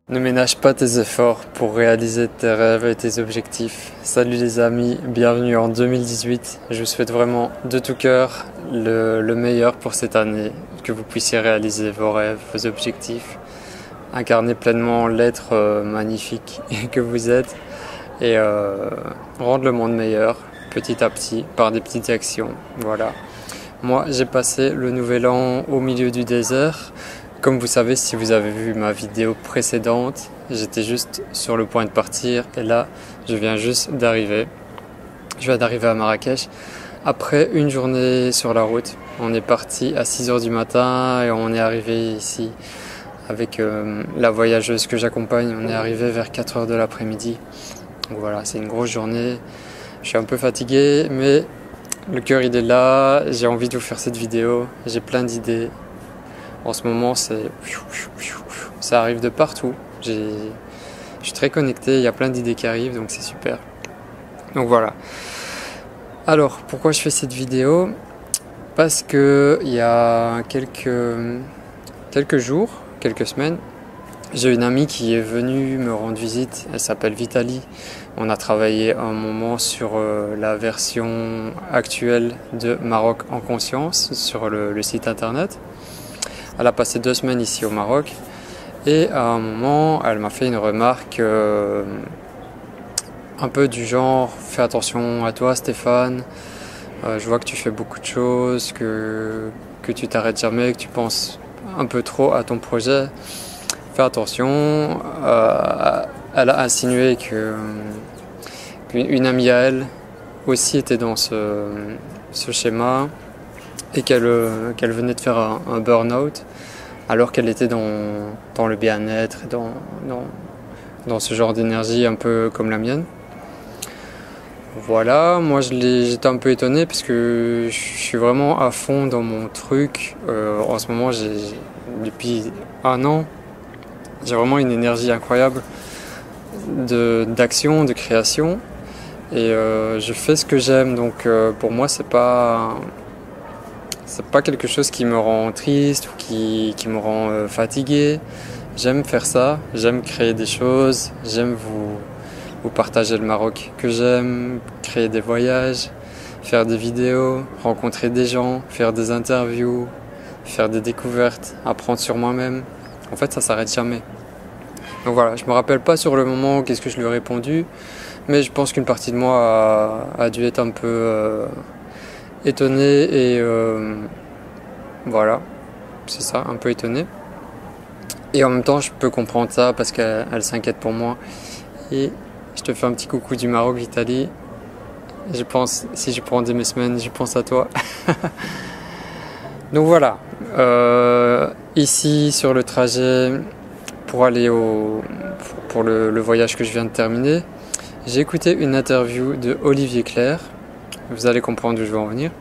Ne ménage pas tes efforts pour réaliser tes rêves et tes objectifs. Salut les amis, bienvenue en 2018. Je vous souhaite vraiment de tout cœur le meilleur pour cette année, que vous puissiez réaliser vos rêves, vos objectifs, incarner pleinement l'être magnifique que vous êtes et rendre le monde meilleur petit à petit par des petites actions. Voilà. Moi, j'ai passé le nouvel an au milieu du désert. Comme vous savez, si vous avez vu ma vidéo précédente, j'étais juste sur le point de partir et là, je viens juste d'arriver. Je viens d'arriver à Marrakech après une journée sur la route. On est parti à 6h du matin et on est arrivé ici avec la voyageuse que j'accompagne. On est arrivé vers 4h de l'après-midi. Donc voilà, c'est une grosse journée. Je suis un peu fatigué, mais le cœur il est là. J'ai envie de vous faire cette vidéo. J'ai plein d'idées. En ce moment, ça arrive de partout. Je suis très connecté, il y a plein d'idées qui arrivent, donc c'est super. Donc voilà. Alors, pourquoi je fais cette vidéo? Parce que il y a quelques jours, quelques semaines, j'ai une amie qui est venue me rendre visite. Elle s'appelle Vitali. On a travaillé un moment sur la version actuelle de Maroc en conscience sur le site internet. Elle a passé 2 semaines ici au Maroc et à un moment, elle m'a fait une remarque un peu du genre « Fais attention à toi Stéphane, je vois que tu fais beaucoup de choses, que tu t'arrêtes jamais, que tu penses un peu trop à ton projet. Fais attention. » Elle a insinué qu'une amie à elle aussi était dans ce schéma et qu'elle venait de faire un burn-out alors qu'elle était dans le bien-être, dans ce genre d'énergie un peu comme la mienne. Voilà, moi j'étais un peu étonné parce que je suis vraiment à fond dans mon truc. En ce moment, depuis 1 an, j'ai vraiment une énergie incroyable d'action, de création et je fais ce que j'aime, donc pour moi c'est pas quelque chose qui me rend triste ou qui me rend fatigué. J'aime faire ça, j'aime créer des choses, j'aime vous partager le Maroc que j'aime, créer des voyages, faire des vidéos, rencontrer des gens, faire des interviews, faire des découvertes, apprendre sur moi-même. En fait, ça s'arrête jamais. Donc voilà, je me rappelle pas sur le moment qu'est-ce que je lui ai répondu, mais je pense qu'une partie de moi a dû être un peu étonné et voilà, c'est ça, un peu étonné. Et en même temps, je peux comprendre ça parce qu'elle s'inquiète pour moi. Et je te fais un petit coucou du Maroc, Vitali. Je pense, si je prends mes semaines, je pense à toi. Donc voilà, ici sur le trajet pour aller pour le voyage que je viens de terminer, j'ai écouté une interview de Olivier Clerc. Vous allez comprendre où je veux en venir.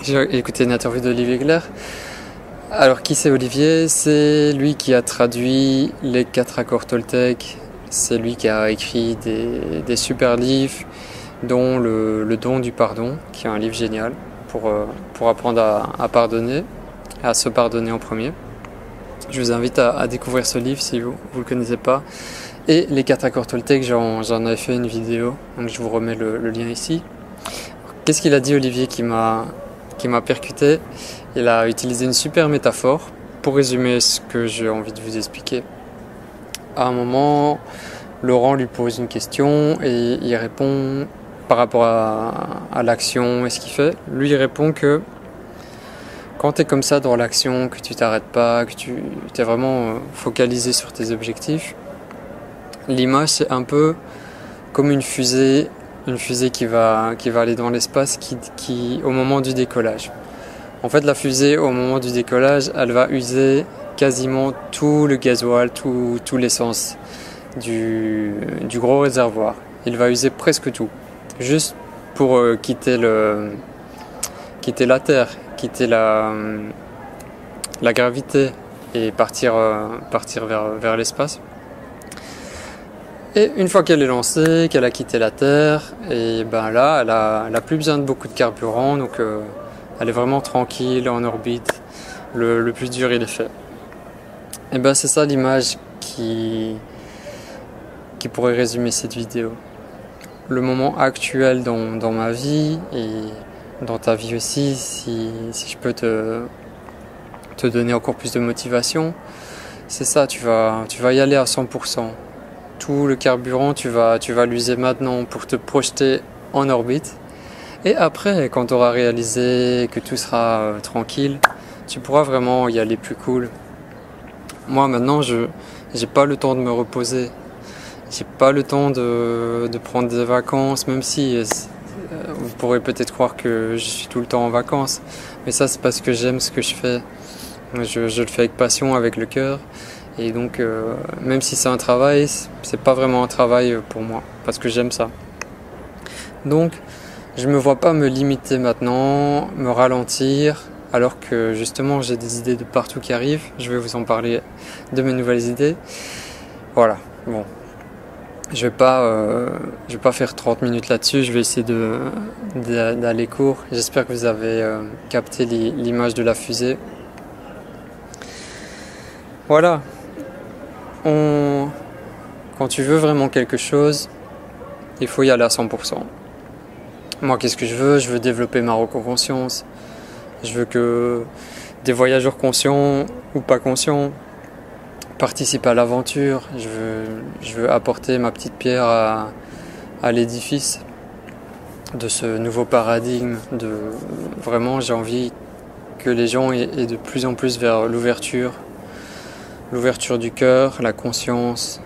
J'ai écouté une interview d'Olivier Clerc. Alors, qui c'est Olivier? C'est lui qui a traduit les 4 accords Toltec. C'est lui qui a écrit des super livres, dont le don du pardon, qui est un livre génial pour apprendre à pardonner, à se pardonner en premier. Je vous invite à découvrir ce livre si vous ne le connaissez pas. Et les 4 accords Toltec, j'en avais fait une vidéo, donc je vous remets le lien ici. Qu'est-ce qu'il a dit Olivier qui m'a percuté? Il a utilisé une super métaphore pour résumer ce que j'ai envie de vous expliquer. À un moment, Laurent lui pose une question et il répond par rapport à l'action et ce qu'il fait. Lui, il répond que quand tu es comme ça dans l'action, que tu t'arrêtes pas, que tu es vraiment focalisé sur tes objectifs, l'image c'est un peu comme une fusée qui va aller dans l'espace qui au moment du décollage. En fait, la fusée, au moment du décollage, elle va user quasiment tout le gasoil, tout l'essence du gros réservoir. Il va user presque tout, juste pour quitter la Terre, quitter la gravité et partir vers l'espace. Et une fois qu'elle est lancée, qu'elle a quitté la Terre, et ben là, elle a plus besoin de beaucoup de carburant, donc elle est vraiment tranquille en orbite. Le plus dur, il est fait. Et ben c'est ça l'image qui pourrait résumer cette vidéo. Le moment actuel dans ma vie et dans ta vie aussi, si je peux te donner encore plus de motivation, c'est ça, tu vas y aller à 100%. Tout le carburant, tu vas l'user maintenant pour te projeter en orbite. Et après, quand tu auras réalisé que tout sera tranquille, tu pourras vraiment y aller plus cool. Moi maintenant, j'ai pas le temps de me reposer. J'ai pas le temps de prendre des vacances, même si vous pourrez peut-être croire que je suis tout le temps en vacances. Mais ça, c'est parce que j'aime ce que je fais. Je le fais avec passion, avec le cœur. Et donc, même si c'est un travail, c'est pas vraiment un travail pour moi, parce que j'aime ça. Donc, je me vois pas me limiter maintenant, me ralentir, alors que justement j'ai des idées de partout qui arrivent. Je vais vous en parler de mes nouvelles idées. Voilà, bon. Je vais pas faire 30 minutes là-dessus, je vais essayer d'aller court. J'espère que vous avez capté l'image de la fusée. Voilà. Quand tu veux vraiment quelque chose, il faut y aller à 100%. Moi, qu'est-ce que je veux? Je veux développer ma reconscience. Je veux que des voyageurs conscients ou pas conscients participent à l'aventure. Je veux apporter ma petite pierre à l'édifice de ce nouveau paradigme. Vraiment, j'ai envie que les gens aient de plus en plus vers l'ouverture du cœur, la conscience.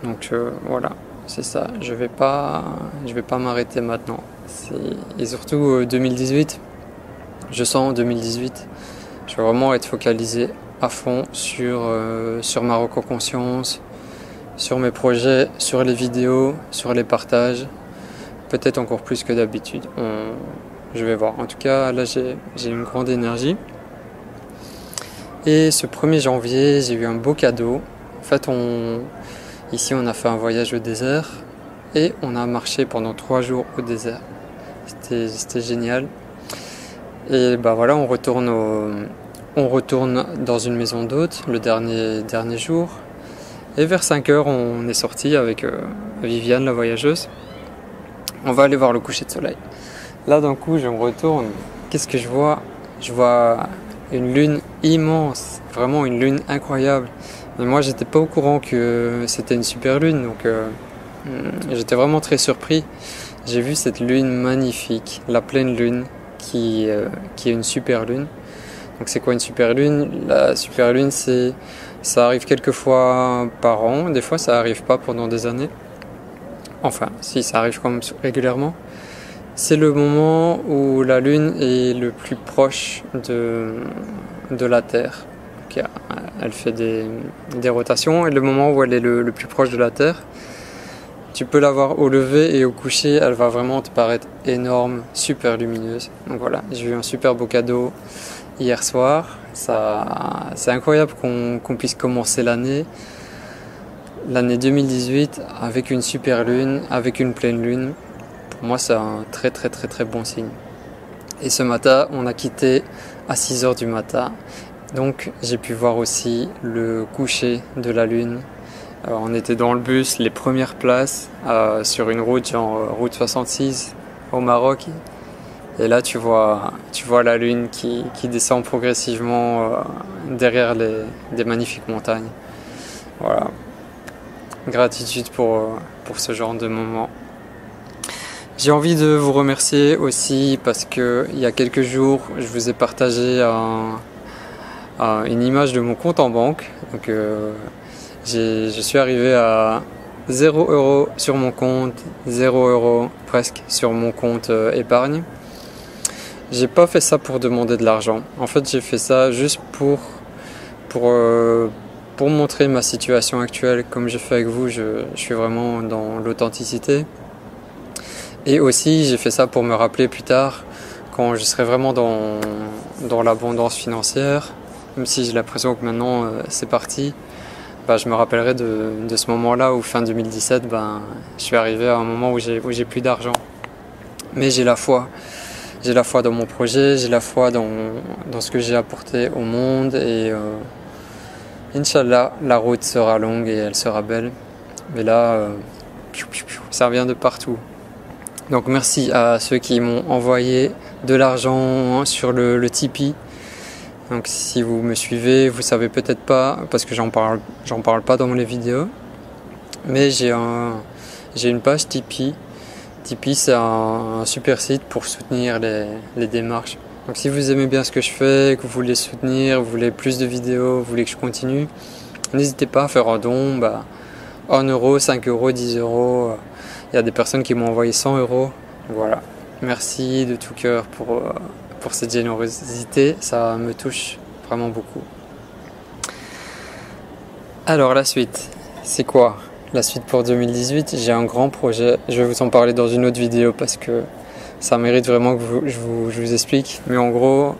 Donc voilà, c'est ça. Je vais pas m'arrêter maintenant. Et surtout 2018, je sens 2018, je vais vraiment être focalisé à fond sur ma reconscience, sur mes projets, sur les vidéos, sur les partages, peut-être encore plus que d'habitude. Je vais voir. En tout cas, là j'ai une grande énergie. Et ce 1er janvier, j'ai eu un beau cadeau. En fait, ici on a fait un voyage au désert et on a marché pendant 3 jours au désert. C'était génial. Et bah voilà, on retourne dans une maison d'hôte le dernier jour. Et vers 5h, on est sorti avec Viviane, la voyageuse. On va aller voir le coucher de soleil. Là, d'un coup, je me retourne. Qu'est-ce que je vois? Je vois une lune immense, vraiment une lune incroyable. Mais moi, j'étais pas au courant que c'était une super lune, donc j'étais vraiment très surpris. J'ai vu cette lune magnifique, la pleine lune, qui est une super lune. Donc c'est quoi une super lune? La super lune, ça arrive quelques fois par an, des fois ça arrive pas pendant des années. Enfin, si, ça arrive quand même régulièrement. C'est le moment où la lune est le plus proche de la Terre. Donc, elle fait des rotations, et le moment où elle est le plus proche de la Terre, tu peux la voir au lever et au coucher, elle va vraiment te paraître énorme, super lumineuse. Donc voilà, j'ai eu un super beau cadeau hier soir. C'est incroyable qu'on puisse commencer l'année 2018 avec une super lune, avec une pleine lune. Pour moi, c'est un très très très très bon signe. Et ce matin, on a quitté à 6h du matin. Donc j'ai pu voir aussi le coucher de la lune. On était dans le bus, les premières places, sur une route, genre route 66 au Maroc. Et là, tu vois la lune qui descend progressivement derrière des magnifiques montagnes. Voilà. Gratitude pour ce genre de moment. J'ai envie de vous remercier aussi parce que il y a quelques jours, je vous ai partagé une image de mon compte en banque. Donc, je suis arrivé à 0 € sur mon compte, 0 € presque sur mon compte épargne. J'ai pas fait ça pour demander de l'argent. En fait, j'ai fait ça juste pour montrer ma situation actuelle. Comme je fais avec vous, je suis vraiment dans l'authenticité. Et aussi, j'ai fait ça pour me rappeler plus tard, quand je serai vraiment dans l'abondance financière, même si j'ai l'impression que maintenant c'est parti. Je me rappellerai de ce moment-là où fin 2017, je suis arrivé à un moment où j'ai plus d'argent. Mais j'ai la foi. J'ai la foi dans mon projet, j'ai la foi dans ce que j'ai apporté au monde et Inch'Allah, la route sera longue et elle sera belle. Mais là, ça vient de partout. Donc merci à ceux qui m'ont envoyé de l'argent sur le Tipeee. Donc si vous me suivez, vous savez peut-être pas, parce que j'en parle pas dans les vidéos. Mais j'ai une page Tipeee. Tipeee, c'est un super site pour soutenir les démarches. Donc si vous aimez bien ce que je fais, que vous voulez soutenir, vous voulez plus de vidéos, vous voulez que je continue, n'hésitez pas à faire un don. 1 euro, 5 euros, 10 euros. Il y a des personnes qui m'ont envoyé 100 euros. Voilà. Merci de tout cœur pour cette générosité. Ça me touche vraiment beaucoup. Alors la suite, c'est quoi? La suite pour 2018, j'ai un grand projet. Je vais vous en parler dans une autre vidéo parce que ça mérite vraiment que je vous explique. Mais en gros,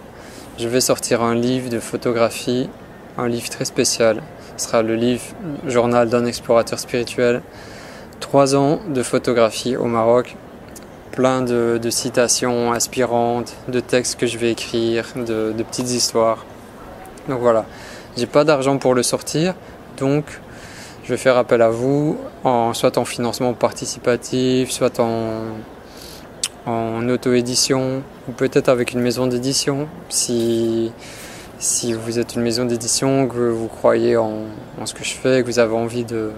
je vais sortir un livre de photographie, un livre très spécial. Ce sera le livre Journal d'un explorateur spirituel. 3 ans de photographie au Maroc. Plein de citations inspirantes, de textes que je vais écrire, de petites histoires. Donc voilà, j'ai pas d'argent pour le sortir, donc je vais faire appel à vous, soit en financement participatif, soit en auto-édition, ou peut-être avec une maison d'édition. Si vous êtes une maison d'édition, que vous croyez en ce que je fais, que vous avez envie de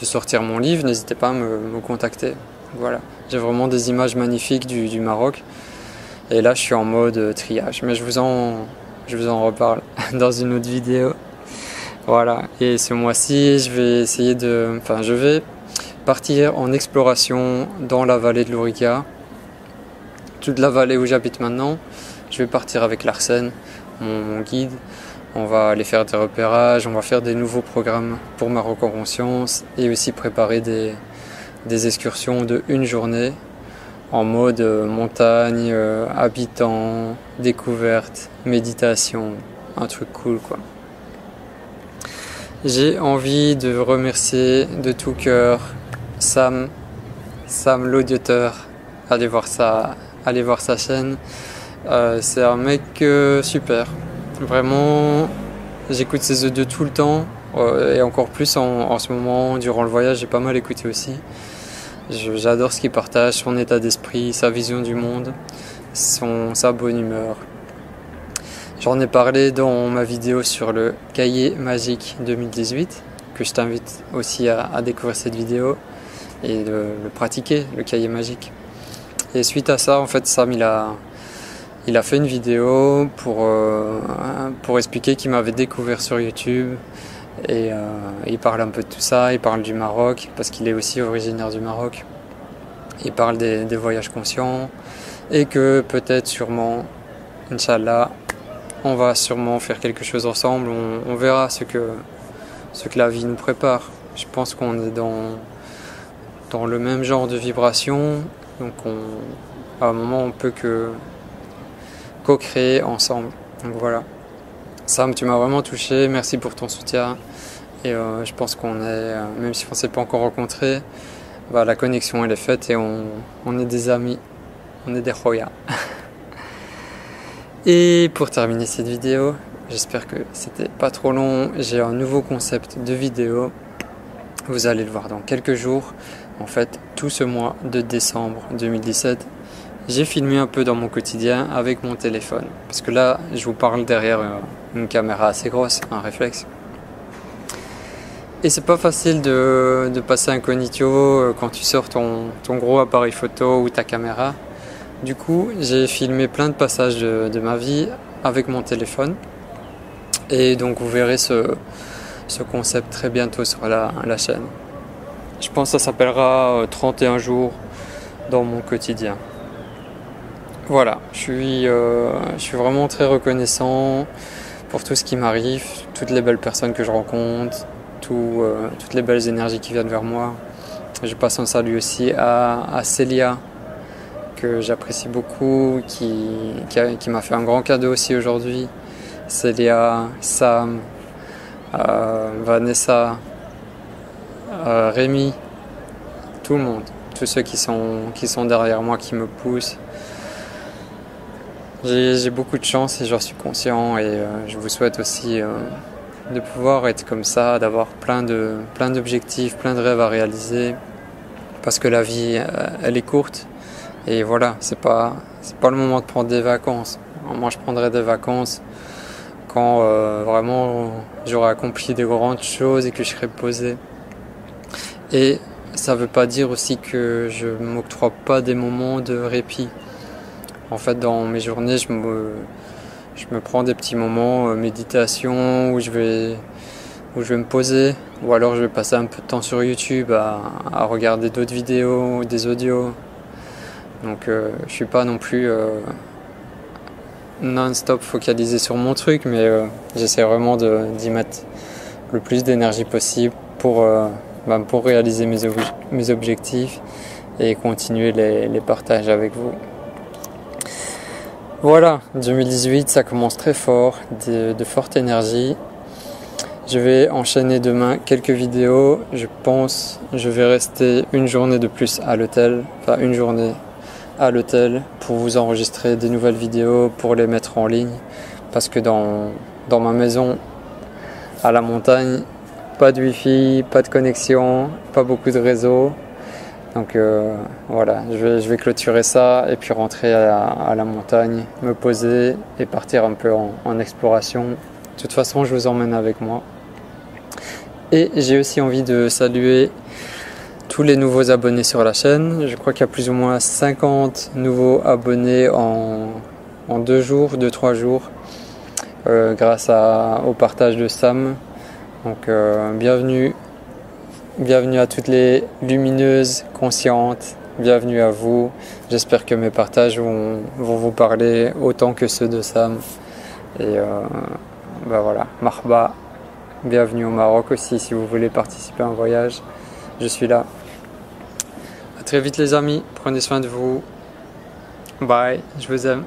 sortir mon livre, n'hésitez pas à me contacter. Voilà, j'ai vraiment des images magnifiques du Maroc. Et là, je suis en mode triage. Mais je vous en reparle dans une autre vidéo. Voilà, et ce mois-ci, je vais partir en exploration dans la vallée de l'Ourika. Toute la vallée où j'habite maintenant. Je vais partir avec Larsen, mon guide. On va aller faire des repérages, on va faire des nouveaux programmes pour Maroc en conscience et aussi préparer des excursions de 1 journée en mode montagne, habitants, découverte, méditation, un truc cool quoi. J'ai envie de remercier de tout cœur Sam l'auditeur. Allez voir sa chaîne. C'est un mec super. Vraiment, j'écoute ses audios tout le temps et encore plus en ce moment, durant le voyage, j'ai pas mal écouté aussi. J'adore ce qu'il partage, son état d'esprit, sa vision du monde, sa bonne humeur. J'en ai parlé dans ma vidéo sur le cahier magique 2018, que je t'invite aussi à découvrir cette vidéo et de le pratiquer, le cahier magique. Et suite à ça, en fait, Sam, il a fait une vidéo pour expliquer qu'il m'avait découvert sur YouTube et il parle un peu de tout ça, il parle du Maroc parce qu'il est aussi originaire du Maroc. Il parle des voyages conscients et que peut-être sûrement, Inch'Allah, on va sûrement faire quelque chose ensemble, on verra ce que la vie nous prépare. Je pense qu'on est dans le même genre de vibration, donc à un moment on peut co-créer ensemble. Donc voilà. Sam, tu m'as vraiment touché, merci pour ton soutien. Et je pense qu'on est, même si on ne s'est pas encore rencontrés, la connexion elle est faite et on est des amis, on est des Roya. Et pour terminer cette vidéo, j'espère que c'était pas trop long, j'ai un nouveau concept de vidéo. Vous allez le voir dans quelques jours. En fait, tout ce mois de décembre 2017, j'ai filmé un peu dans mon quotidien avec mon téléphone. Parce que là, je vous parle derrière une caméra assez grosse, un réflexe. Et c'est pas facile de passer incognito quand tu sors ton gros appareil photo ou ta caméra. Du coup, j'ai filmé plein de passages de ma vie avec mon téléphone. Et donc vous verrez ce concept très bientôt sur la chaîne. Je pense que ça s'appellera 31 jours dans mon quotidien. Voilà, je suis vraiment très reconnaissant pour tout ce qui m'arrive, toutes les belles personnes que je rencontre, toutes les belles énergies qui viennent vers moi. Je passe un salut aussi à Célia, que j'apprécie beaucoup, qui m'a fait un grand cadeau aussi aujourd'hui. Célia, Sam, Vanessa, Rémi, tout le monde, tous ceux qui sont derrière moi, qui me poussent. J'ai beaucoup de chance et j'en suis conscient et je vous souhaite aussi de pouvoir être comme ça, d'avoir plein d'objectifs, plein de rêves à réaliser, parce que la vie, elle est courte. Et voilà, c'est pas le moment de prendre des vacances. Moi, je prendrai des vacances quand vraiment j'aurai accompli des grandes choses et que je serai posé. Et ça veut pas dire aussi que je m'octroie pas des moments de répit. En fait, dans mes journées, je me prends des petits moments méditation où je vais me poser, ou alors je vais passer un peu de temps sur YouTube à regarder d'autres vidéos ou des audios. Donc je suis pas non plus non-stop focalisé sur mon truc, mais j'essaie vraiment d'y mettre le plus d'énergie possible pour réaliser mes objectifs et continuer les partages avec vous. Voilà, 2018, ça commence très fort, de forte énergie. Je vais enchaîner demain quelques vidéos. Je pense je vais rester une journée de plus à l'hôtel, pour vous enregistrer des nouvelles vidéos, pour les mettre en ligne. Parce que dans ma maison, à la montagne, pas de wifi, pas de connexion, pas beaucoup de réseau. Donc voilà, je vais clôturer ça et puis rentrer à la montagne, me poser et partir un peu en exploration. De toute façon, je vous emmène avec moi. Et j'ai aussi envie de saluer tous les nouveaux abonnés sur la chaîne. Je crois qu'il y a plus ou moins 50 nouveaux abonnés en 2-3 jours, grâce au partage de Sam. Donc bienvenue à toutes les lumineuses, conscientes, bienvenue à vous. J'espère que mes partages vont vous parler autant que ceux de Sam. Et voilà, marhaba, bienvenue au Maroc aussi si vous voulez participer à un voyage, je suis là. À très vite les amis, prenez soin de vous, bye, je vous aime.